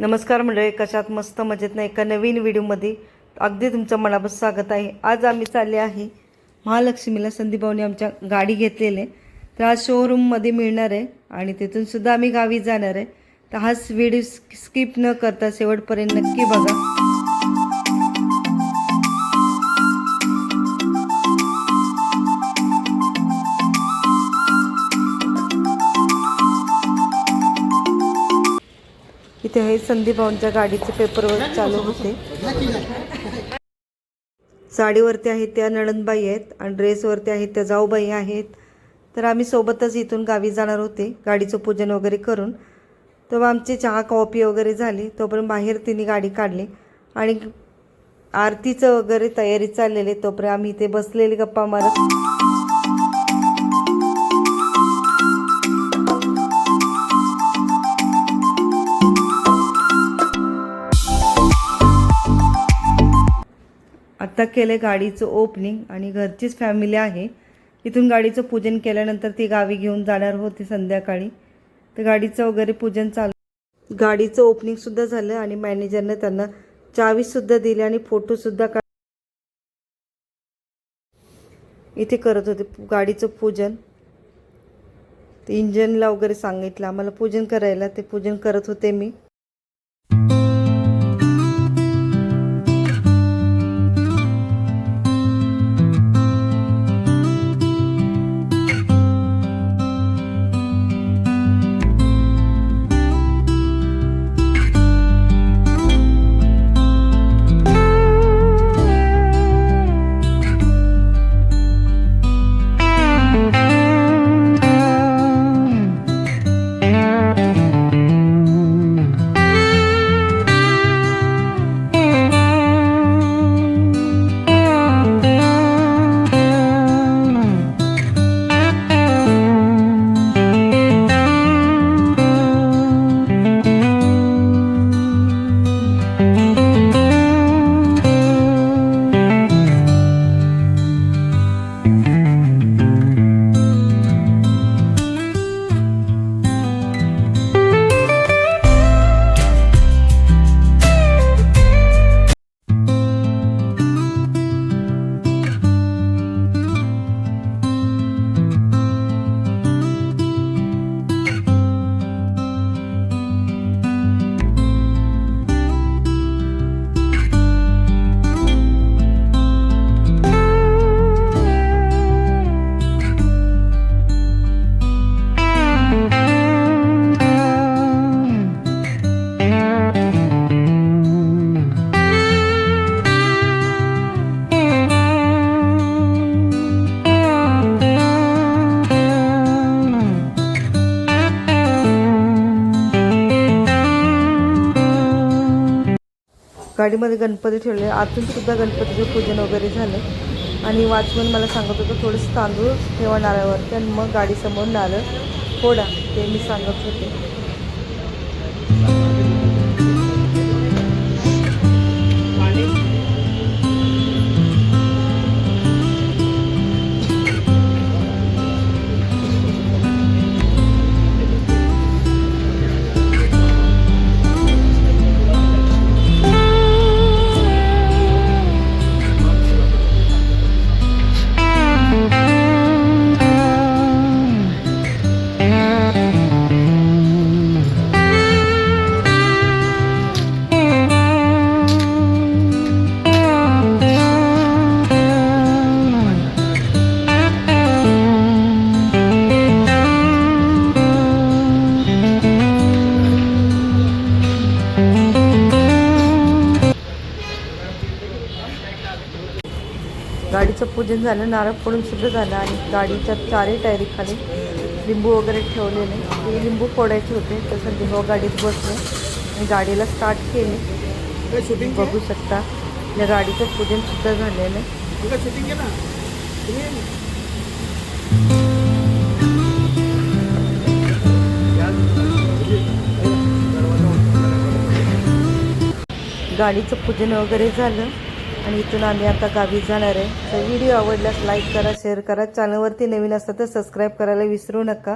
नमस्कार मंडळी, कशात मस्त मजेत ना एका नवीन व्हिडिओमध्ये अगदी तुमचं मनापासून स्वागत आहे। आज आम्ही चालले आहे महालक्ष्मीला। संदीप भाऊनी आमच्या गाडी घेतलेली, तर आज शोरूममध्ये मिळणार आहे आणि तिथून सुद्धा आम्ही गावी जाणार आहे। तर हाच व्हिडिओ स्किप न करता शेवटपर्यंत नक्की बघा। इथे हे संदीप भाऊंच्या गाडीचे पेपरवर्क चालू होते। साडीवरती आहेत त्या नळनबाई आहेत आणि ड्रेसवरती आहेत त्या जाऊबाई आहेत। तर आम्ही सोबतच इथून गावी जाणार होते गाडीचं पूजन वगैरे करून। तर आमची चहा कॉफी वगैरे झाली, तोपर्यंत बाहेर तिने गाडी काढली आणि आरतीचं वगैरे तयारी चाललेली। तोपर्यंत आम्ही इथे बसलेले गप्पा मारत आता केले गाडीचं ओपनिंग आणि घरचीच फॅमिली आहे। इथून गाडीचं पूजन केल्यानंतर ती गावी घेऊन जाणार होती संध्याकाळी। तर गाडीचं वगैरे पूजन चालू, गाडीचं ओपनिंग सुद्धा झालं आणि मॅनेजरने त्यांना चावी सुद्धा दिली आणि फोटो सुद्धा इथे करत होते गाडीचं पूजन। ते इंजनला वगैरे सांगितलं आम्हाला पूजन करायला, ते पूजन करत होते मी। गाडीमध्ये गणपती ठेवले, आतून सुद्धा गणपतीचं पूजन वगैरे झालं आणि वॉचमन मला सांगत होतं थोडंसं तांदूळ ठेवा नारळावरती आणि मग गाडीसमोर नारळ फोडा, ते मी सांगत होते। गाडीचं पूजन झालं, नारळ फोडून सुद्धा झालं आणि गाडीच्या चारही टायरी खाली लिंबू वगैरे ठेवलेले, ते लिंबू फोडायचे होते। तसं लिंबू गाडीत बसले आणि गाडीला स्टार्ट केले। बघू शकता या गाडीचं पूजन सुद्धा झालेलं आहे। गाडीचं पूजन वगैरे झालं आणि इथून आम्ही आता गावी जाणार आहे। तर व्हिडिओ आवडल्यास लाईक करा, शेअर करा, चॅनलवरती नवीन असता तर सबस्क्राईब करायला विसरू नका।